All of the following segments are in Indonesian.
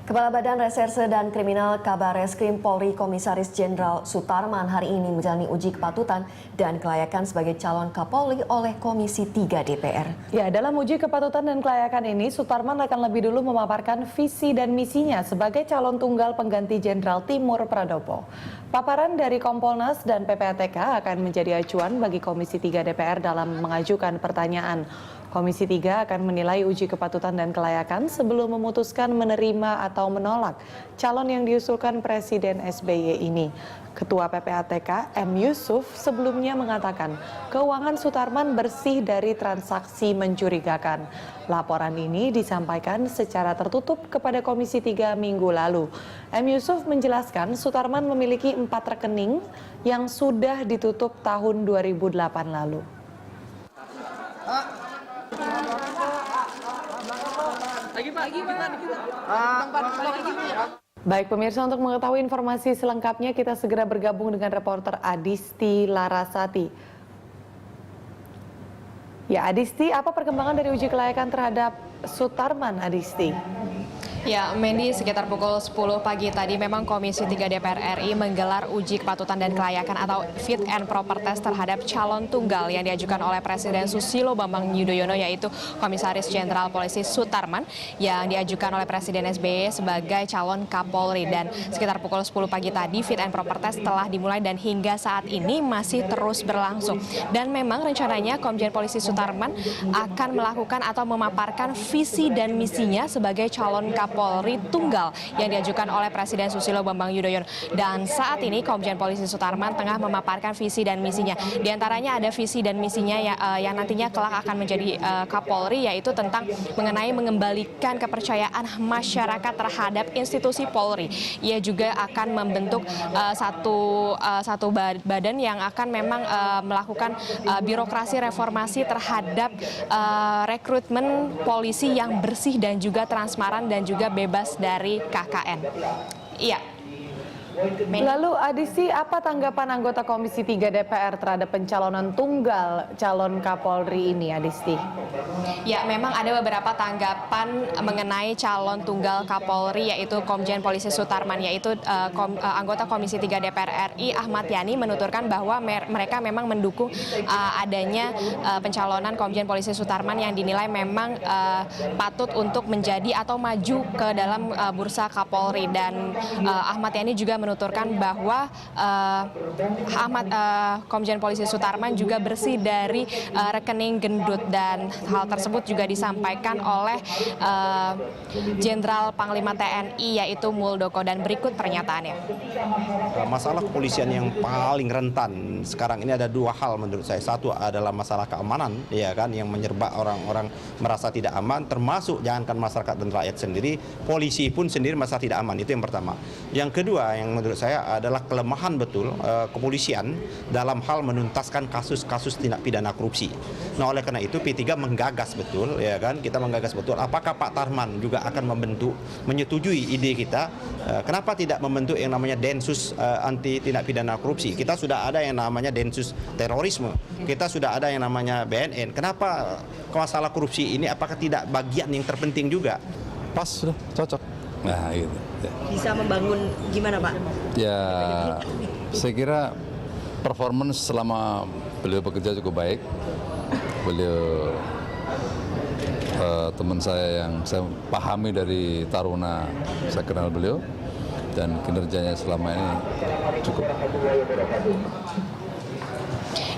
Kepala Badan Reserse dan Kriminal Kabareskrim Polri Komisaris Jenderal Sutarman hari ini menjalani uji kepatutan dan kelayakan sebagai calon Kapolri oleh Komisi 3 DPR. Ya, dalam uji kepatutan dan kelayakan ini, Sutarman akan lebih dulu memaparkan visi dan misinya sebagai calon tunggal pengganti Jenderal Timur Pradopo. Paparan dari Kompolnas dan PPATK akan menjadi acuan bagi Komisi 3 DPR dalam mengajukan pertanyaan. Komisi 3 akan menilai uji kepatutan dan kelayakan sebelum memutuskan menerima atau menolak calon yang diusulkan Presiden SBY ini. Ketua PPATK M. Yusuf sebelumnya mengatakan keuangan Sutarman bersih dari transaksi mencurigakan. Laporan ini disampaikan secara tertutup kepada Komisi 3 minggu lalu. M. Yusuf menjelaskan Sutarman memiliki 4 rekening yang sudah ditutup tahun 2008 lalu. Baik pemirsa, untuk mengetahui informasi selengkapnya kita segera bergabung dengan reporter Adisti Larasati. Ya Adisti, apa perkembangan dari uji kelayakan terhadap Sutarman, Adisti? Ya, Mendy, sekitar pukul 10 pagi tadi memang Komisi 3 DPR RI menggelar uji kepatutan dan kelayakan atau fit and proper test terhadap calon tunggal yang diajukan oleh Presiden Susilo Bambang Yudhoyono, yaitu Komisaris Jenderal Polisi Sutarman yang diajukan oleh Presiden SBY sebagai calon Kapolri. Dan sekitar pukul 10 pagi tadi fit and proper test telah dimulai dan hingga saat ini masih terus berlangsung. Dan memang rencananya Komjen Polisi Sutarman akan melakukan atau memaparkan visi dan misinya sebagai calon Kapolri tunggal yang diajukan oleh Presiden Susilo Bambang Yudhoyono. Dan saat ini Komjen Polisi Sutarman tengah memaparkan visi dan misinya. Di antaranya ada visi dan misinya yang nantinya kelak akan menjadi Kapolri, yaitu tentang mengenai mengembalikan kepercayaan masyarakat terhadap institusi Polri. Ia juga akan membentuk satu badan yang akan memang melakukan birokrasi reformasi terhadap rekrutmen polisi yang bersih dan juga transparan dan juga bebas dari KKN. Iya. Lalu Adisti, apa tanggapan anggota Komisi 3 DPR terhadap pencalonan tunggal calon Kapolri ini, Adisti? Ya, memang ada beberapa tanggapan mengenai calon tunggal Kapolri, yaitu Komjen Polisi Sutarman, yaitu anggota Komisi 3 DPR RI Ahmad Yani menuturkan bahwa mereka memang mendukung adanya pencalonan Komjen Polisi Sutarman yang dinilai memang patut untuk menjadi atau maju ke dalam bursa Kapolri. Dan Ahmad Yani juga menuturkan bahwa Komjen Polisi Sutarman juga bersih dari rekening gendut, dan hal tersebut juga disampaikan oleh Jenderal Panglima TNI yaitu Muldoko, dan berikut pernyataannya. Masalah kepolisian yang paling rentan sekarang ini ada dua hal menurut saya. Satu adalah masalah keamanan, ya kan, yang menyerba orang-orang merasa tidak aman, termasuk jangankan masyarakat dan rakyat sendiri, polisi pun sendiri merasa tidak aman. Itu yang pertama. Yang kedua yang menurut saya adalah kelemahan betul kepolisian dalam hal menuntaskan kasus-kasus tindak pidana korupsi. Nah, oleh karena itu P3 menggagas betul, ya kan, kita menggagas betul. Apakah Pak Tarman juga akan menyetujui ide kita? Kenapa tidak membentuk yang namanya Densus anti tindak pidana korupsi? Kita sudah ada yang namanya Densus terorisme. Kita sudah ada yang namanya BNN. Kenapa masalah korupsi ini apakah tidak bagian yang terpenting juga? Pas, sudah cocok. Nah, gitu. Bisa membangun gimana, Pak? Ya, saya kira performance selama beliau bekerja cukup baik. Beliau teman saya yang saya pahami dari Taruna, saya kenal beliau, dan kinerjanya selama ini cukup.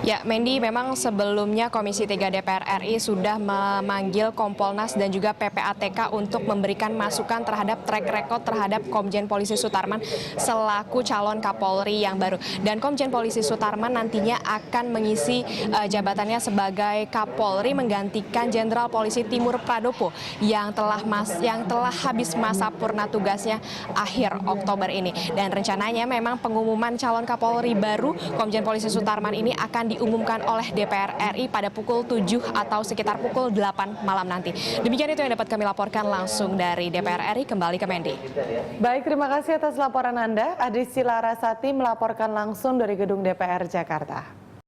Ya, Mendy, memang sebelumnya Komisi 3 DPR RI sudah memanggil Kompolnas dan juga PPATK untuk memberikan masukan terhadap track record terhadap Komjen Polisi Sutarman selaku calon Kapolri yang baru. Dan Komjen Polisi Sutarman nantinya akan mengisi jabatannya sebagai Kapolri menggantikan Jenderal Polisi Timur Pradopo yang telah habis masa purna tugasnya akhir Oktober ini. Dan rencananya memang pengumuman calon Kapolri baru Komjen Polisi Sutarman ini akan diumumkan oleh DPR RI pada pukul 7 atau sekitar pukul 8 malam nanti. Demikian itu yang dapat kami laporkan langsung dari DPR RI. Kembali ke Mendy. Baik, terima kasih atas laporan Anda. Adisti Larasati melaporkan langsung dari Gedung DPR Jakarta.